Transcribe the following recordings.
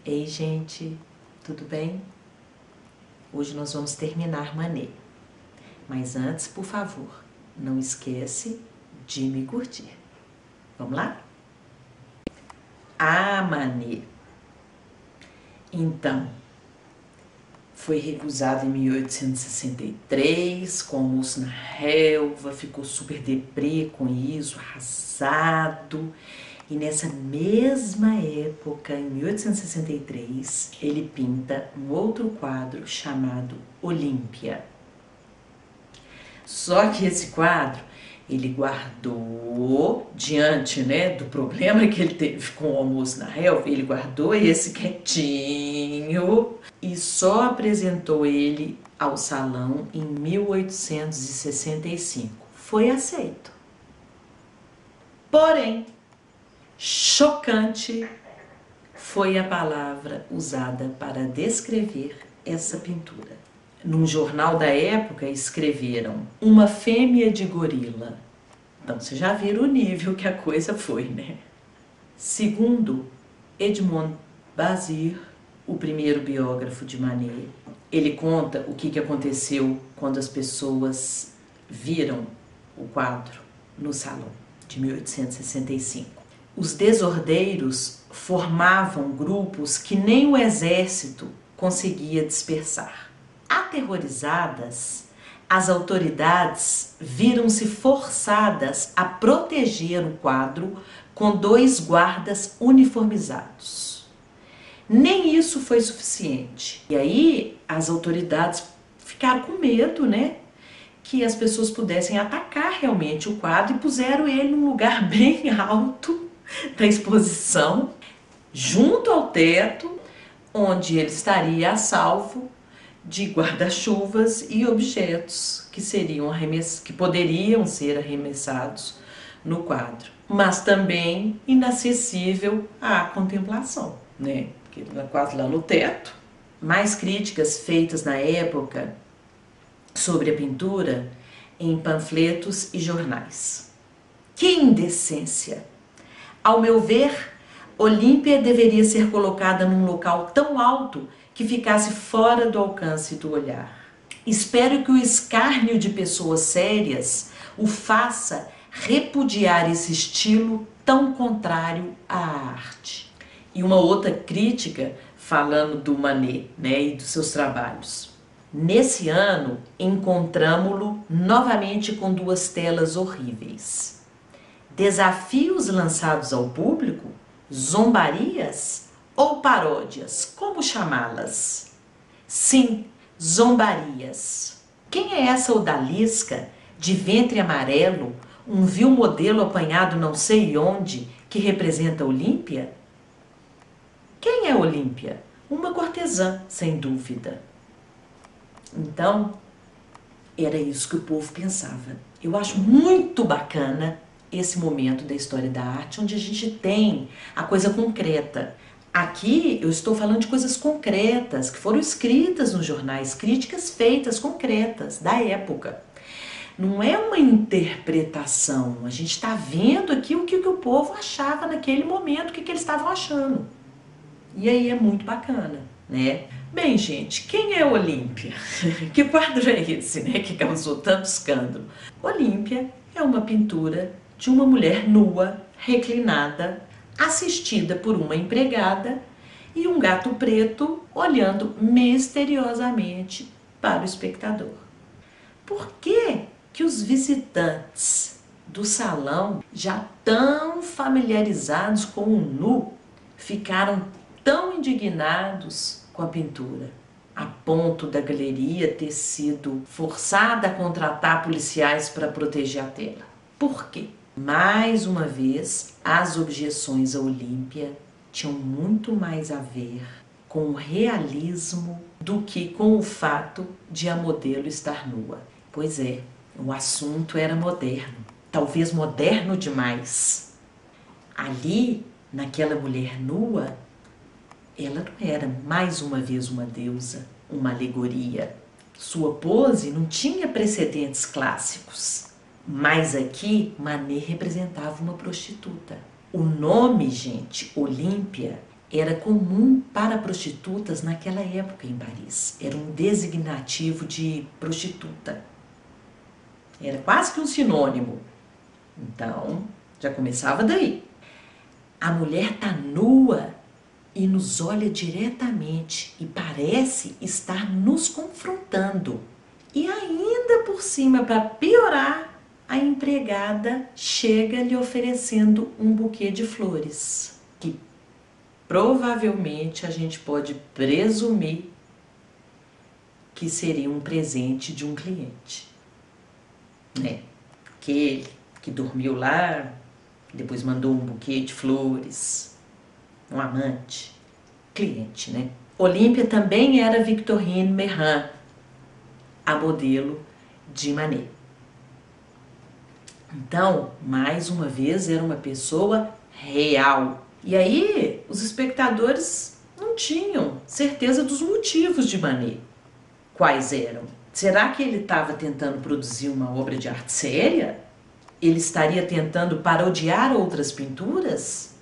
Ei, gente, tudo bem? Hoje nós vamos terminar Manet. Mas antes, por favor, não esquece de me curtir. Vamos lá? Ah, Manet. Então, foi recusado em 1863, com almoço na relva, ficou super deprê com isso, arrasado. E nessa mesma época, em 1863, ele pinta um outro quadro chamado Olímpia. Só que esse quadro ele guardou, diante do problema que ele teve com o almoço na relva, ele guardou esse quietinho e só apresentou ele ao salão em 1865. Foi aceito. Porém, chocante foi a palavra usada para descrever essa pintura. Num jornal da época escreveram uma fêmea de gorila. Então vocês já viram o nível que a coisa foi, né? Segundo Edmond Bazir, o primeiro biógrafo de Manet, ele conta o que aconteceu quando as pessoas viram o quadro no salão de 1865. Os desordeiros formavam grupos que nem o exército conseguia dispersar. Aterrorizadas, as autoridades viram-se forçadas a proteger o quadro com 2 guardas uniformizados. Nem isso foi suficiente. E aí as autoridades ficaram com medo, que as pessoas pudessem atacar realmente o quadro e puseram ele num lugar bem alto da exposição, junto ao teto, onde ele estaria a salvo de guarda-chuvas e objetos que poderiam ser arremessados no quadro, mas também inacessível à contemplação, porque ele era quase lá no teto. Mais críticas feitas na época sobre a pintura em panfletos e jornais. Que indecência! Ao meu ver, Olímpia deveria ser colocada num local tão alto que ficasse fora do alcance do olhar. Espero que o escárnio de pessoas sérias o faça repudiar esse estilo tão contrário à arte. E uma outra crítica falando do Manet, e dos seus trabalhos. Nesse ano, encontramo-lo novamente com 2 telas horríveis. Desafios lançados ao público? Zombarias ou paródias? Como chamá-las? Sim, zombarias. Quem é essa odalisca de ventre amarelo, um vil modelo apanhado não sei onde, que representa Olímpia? Quem é Olímpia? Uma cortesã, sem dúvida. Então, era isso que o povo pensava. Eu acho muito bacana esse momento da história da arte, onde a gente tem a coisa concreta. Aqui eu estou falando de coisas concretas, que foram escritas nos jornais, críticas feitas concretas da época. Não é uma interpretação, a gente está vendo aqui o que o povo achava naquele momento, o que eles estavam achando. E aí é muito bacana, Bem, gente, quem é Olímpia? Que quadro é esse, que causou tanto escândalo? Olímpia é uma pintura de uma mulher nua, reclinada, assistida por uma empregada e um gato preto olhando misteriosamente para o espectador. Por que os visitantes do salão, já tão familiarizados com o nu, ficaram tão indignados com a pintura, a ponto da galeria ter sido forçada a contratar policiais para proteger a tela? Por quê? Mais uma vez, as objeções à Olímpia tinham muito mais a ver com o realismo do que com o fato de a modelo estar nua. Pois é, o assunto era moderno, talvez moderno demais. Ali, naquela mulher nua, ela não era mais uma vez uma deusa, uma alegoria. Sua pose não tinha precedentes clássicos. Mas aqui, Manet representava uma prostituta. O nome, gente, Olímpia, era comum para prostitutas naquela época em Paris. Era um designativo de prostituta. Era quase que um sinônimo. Então, já começava daí. A mulher tá nua e nos olha diretamente e parece estar nos confrontando. E ainda por cima, para piorar, a empregada chega lhe oferecendo um buquê de flores, que provavelmente a gente pode presumir que seria um presente de um cliente, né? Aquele que dormiu lá, depois mandou um buquê de flores, um amante, cliente, né? Olímpia também era Victorine Meurent, a modelo de Manet. Então, mais uma vez, era uma pessoa real. E aí, os espectadores não tinham certeza dos motivos de Manet. Quais eram? Será que ele estava tentando produzir uma obra de arte séria? Ele estaria tentando parodiar outras pinturas?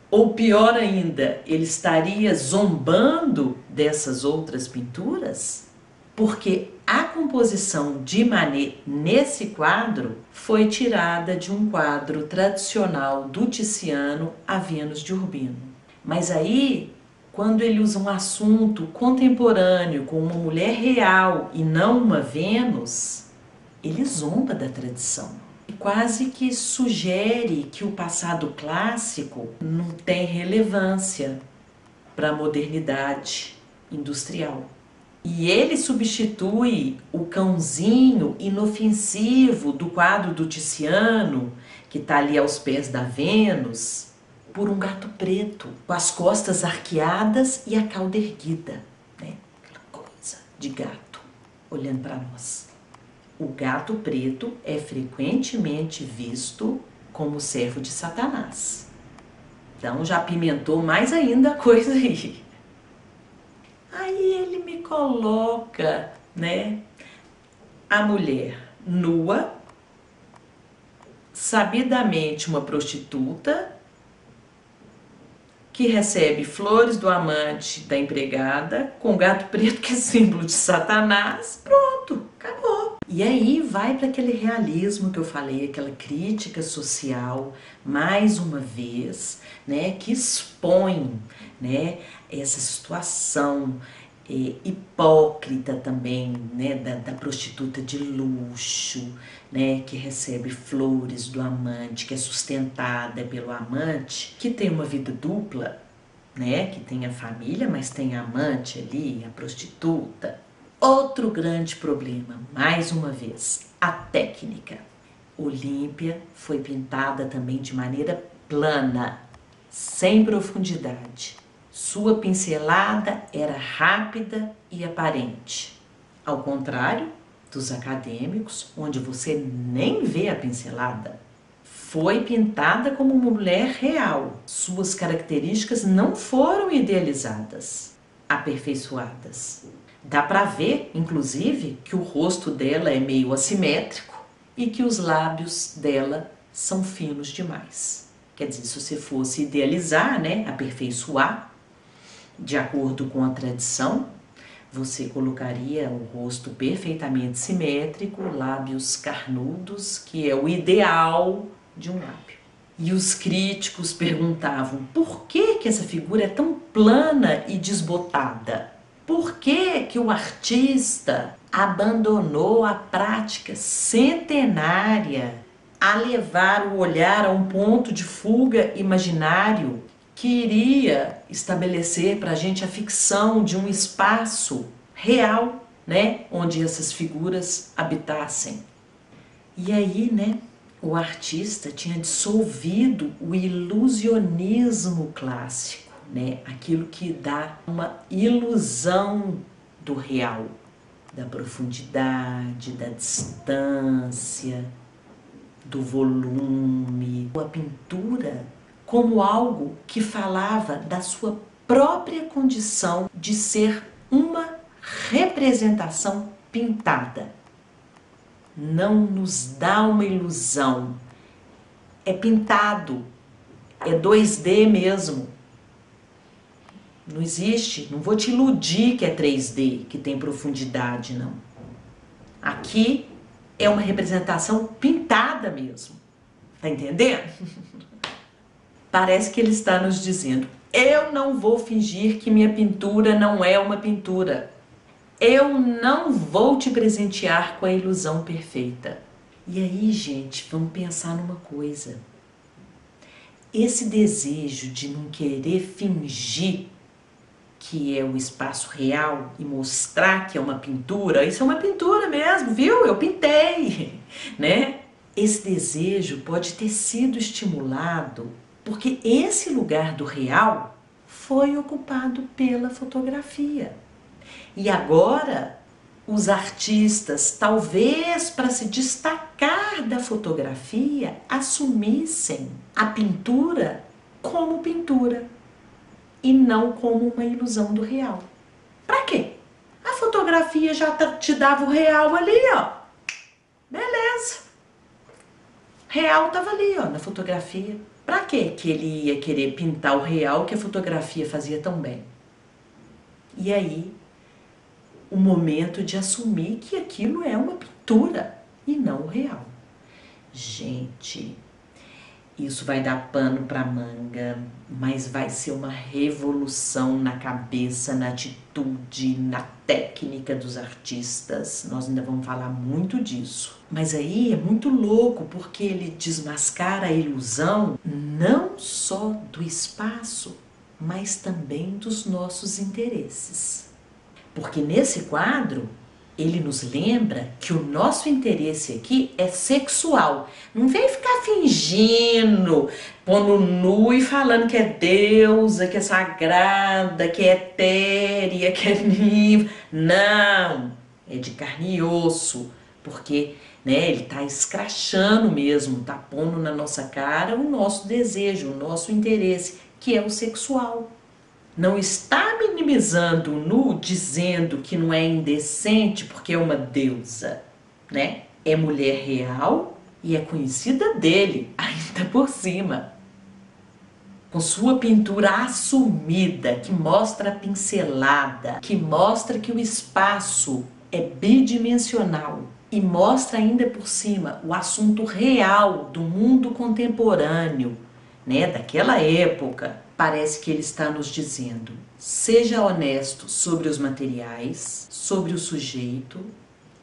Ou pior ainda, ele estaria zombando dessas outras pinturas? Porque a composição de Manet nesse quadro foi tirada de um quadro tradicional do Tiziano, A Vênus de Urbino. Mas aí, quando ele usa um assunto contemporâneo com uma mulher real e não uma Vênus, ele zomba da tradição. E quase que sugere que o passado clássico não tem relevância para a modernidade industrial. E ele substitui o cãozinho inofensivo do quadro do Tiziano, que está ali aos pés da Vênus, por um gato preto, com as costas arqueadas e a cauda erguida, né? Aquela coisa de gato olhando para nós. O gato preto é frequentemente visto como servo de Satanás. Então já apimentou mais ainda a coisa aí. Aí ele me coloca, né, a mulher nua, sabidamente uma prostituta, que recebe flores do amante da empregada, com gato preto que é símbolo de Satanás, pronto, acabou. E aí vai para aquele realismo que eu falei, aquela crítica social, mais uma vez, né, que expõe, né, essa situação hipócrita também, né, da prostituta de luxo, né, que recebe flores do amante, que é sustentada pelo amante, que tem uma vida dupla, né, que tem a família, mas tem a amante ali, a prostituta. Outro grande problema, mais uma vez, a técnica. Olímpia foi pintada também de maneira plana, sem profundidade. Sua pincelada era rápida e aparente. Ao contrário dos acadêmicos, onde você nem vê a pincelada. Foi pintada como uma mulher real. Suas características não foram idealizadas, aperfeiçoadas. Dá para ver, inclusive, que o rosto dela é meio assimétrico e que os lábios dela são finos demais. Quer dizer, se você fosse idealizar, né, aperfeiçoar, de acordo com a tradição, você colocaria o rosto perfeitamente simétrico, lábios carnudos, que é o ideal de um lábio. E os críticos perguntavam por que essa figura é tão plana e desbotada? Por que o artista abandonou a prática centenária a levar o olhar a um ponto de fuga imaginário que iria estabelecer para a gente a ficção de um espaço real, né, onde essas figuras habitassem? E aí, né, o artista tinha dissolvido o ilusionismo clássico, né, aquilo que dá uma ilusão do real, da profundidade, da distância, do volume. A pintura como algo que falava da sua própria condição de ser uma representação pintada. Não nos dá uma ilusão. É pintado, é 2D mesmo. Não existe, não vou te iludir que é 3D, que tem profundidade, não. Aqui é uma representação pintada mesmo, tá entendendo? Parece que ele está nos dizendo, eu não vou fingir que minha pintura não é uma pintura. Eu não vou te presentear com a ilusão perfeita. E aí, gente, vamos pensar numa coisa. Esse desejo de não querer fingir que é o espaço real e mostrar que é uma pintura, isso é uma pintura mesmo, viu? Eu pintei, né? Esse desejo pode ter sido estimulado porque esse lugar do real foi ocupado pela fotografia. E agora, os artistas, talvez para se destacar da fotografia, assumissem a pintura como pintura e não como uma ilusão do real. Pra quê? A fotografia já te dava o real ali, ó. Beleza. Real tava ali, ó, na fotografia. Pra quê que ele ia querer pintar o real que a fotografia fazia tão bem? E aí, o momento de assumir que aquilo é uma pintura e não o real. Gente, isso vai dar pano para manga, mas vai ser uma revolução na cabeça, na atitude, na técnica dos artistas. Nós ainda vamos falar muito disso. Mas aí é muito louco porque ele desmascara a ilusão não só do espaço, mas também dos nossos interesses. Porque nesse quadro, ele nos lembra que o nosso interesse aqui é sexual. Não vem ficar fingindo, pondo nu e falando que é deusa, que é sagrada, que é etérea, que é livre. Não, é de carne e osso, porque né, ele está escrachando mesmo, está pondo na nossa cara o nosso desejo, o nosso interesse, que é o sexual. Não está minimizando o nu, dizendo que não é indecente porque é uma deusa, né? É mulher real e é conhecida dele, ainda por cima. Com sua pintura assumida, que mostra a pincelada, que mostra que o espaço é bidimensional e mostra ainda por cima o assunto real do mundo contemporâneo, né? Daquela época. Parece que ele está nos dizendo, seja honesto sobre os materiais, sobre o sujeito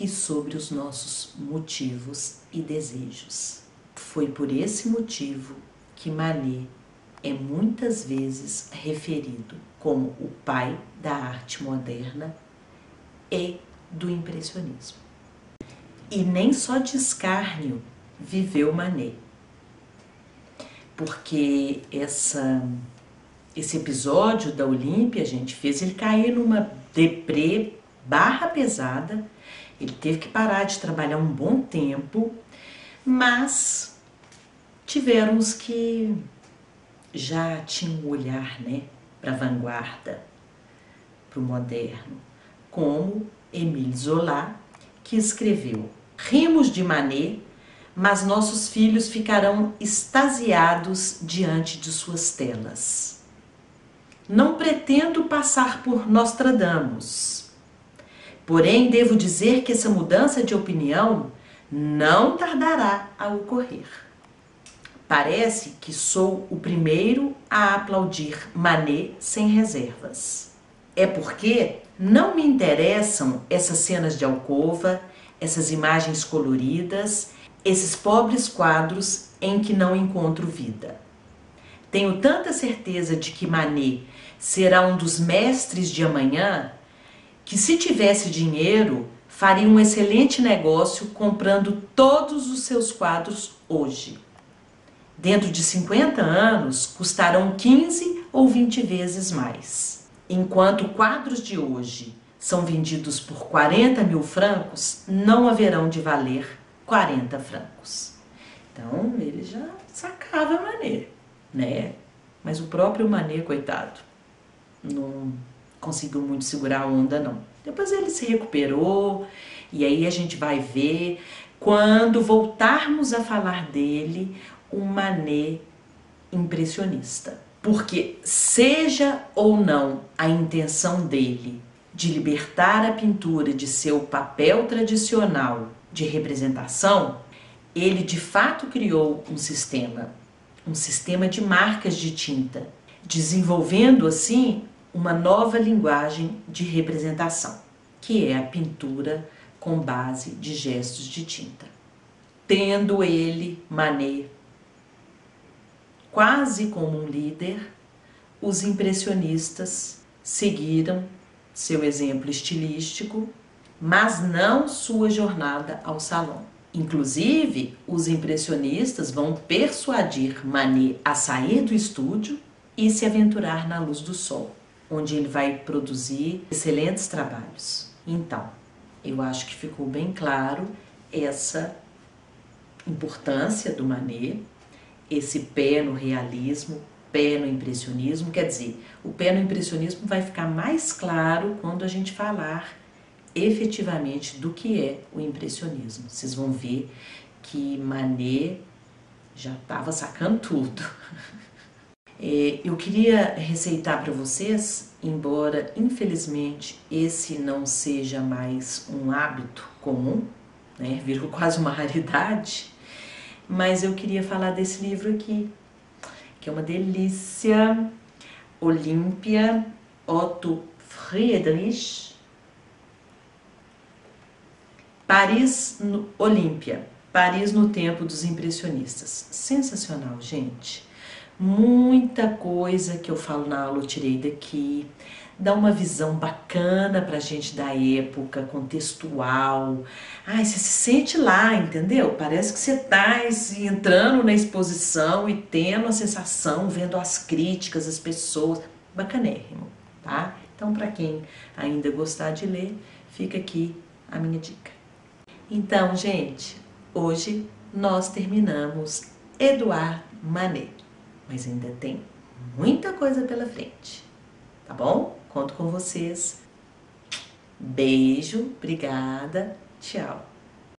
e sobre os nossos motivos e desejos. Foi por esse motivo que Manet é muitas vezes referido como o pai da arte moderna e do impressionismo. E nem só de escárnio viveu Manet, porque esse episódio da Olímpia, gente, fez ele cair numa deprê barra pesada. Ele teve que parar de trabalhar um bom tempo, mas tiveram os que já tinham um olhar, né, para a vanguarda, para o moderno, como Émile Zola, que escreveu: rimos de Manet, mas nossos filhos ficarão extasiados diante de suas telas. Não pretendo passar por Nostradamus, porém devo dizer que essa mudança de opinião não tardará a ocorrer. Parece que sou o primeiro a aplaudir Manet sem reservas. É porque não me interessam essas cenas de alcova, essas imagens coloridas, esses pobres quadros em que não encontro vida. Tenho tanta certeza de que Manet será um dos mestres de amanhã que, se tivesse dinheiro, faria um excelente negócio comprando todos os seus quadros hoje. Dentro de 50 anos, custarão 15 ou 20 vezes mais. Enquanto quadros de hoje são vendidos por 40 mil francos, não haverão de valer 40 francos. Então, ele já sacava Manet, né? Mas o próprio Manet, coitado, não conseguiu muito segurar a onda, não. Depois ele se recuperou, e aí a gente vai ver, quando voltarmos a falar dele, um Manet impressionista. Porque seja ou não a intenção dele de libertar a pintura de seu papel tradicional de representação, ele de fato criou um sistema de marcas de tinta, desenvolvendo assim uma nova linguagem de representação, que é a pintura com base de gestos de tinta. Tendo ele, Manet, quase como um líder, os impressionistas seguiram seu exemplo estilístico, mas não sua jornada ao salão. Inclusive, os impressionistas vão persuadir Manet a sair do estúdio e se aventurar na luz do sol, onde ele vai produzir excelentes trabalhos. Então, eu acho que ficou bem claro essa importância do Manet, esse pé no realismo, pé no impressionismo. Quer dizer, o pé no impressionismo vai ficar mais claro quando a gente falar efetivamente do que é o impressionismo. Vocês vão ver que Manet já estava sacando tudo. Eu queria receitar para vocês, embora infelizmente esse não seja mais um hábito comum, né, virou quase uma raridade, mas eu queria falar desse livro aqui, que é uma delícia, Olympia, Otto Friedrich, Paris, Olympia, Paris no tempo dos impressionistas. Sensacional, gente. Muita coisa que eu falo na aula eu tirei daqui, dá uma visão bacana pra gente da época, contextual. Ai, você se sente lá, entendeu? Parece que você tá entrando na exposição e tendo a sensação, vendo as críticas, as pessoas. Bacanérrimo, tá? Então, pra quem ainda gostar de ler, fica aqui a minha dica. Então, gente, hoje nós terminamos Edouard Manet, mas ainda tem muita coisa pela frente, tá bom? Conto com vocês. Beijo, obrigada, tchau.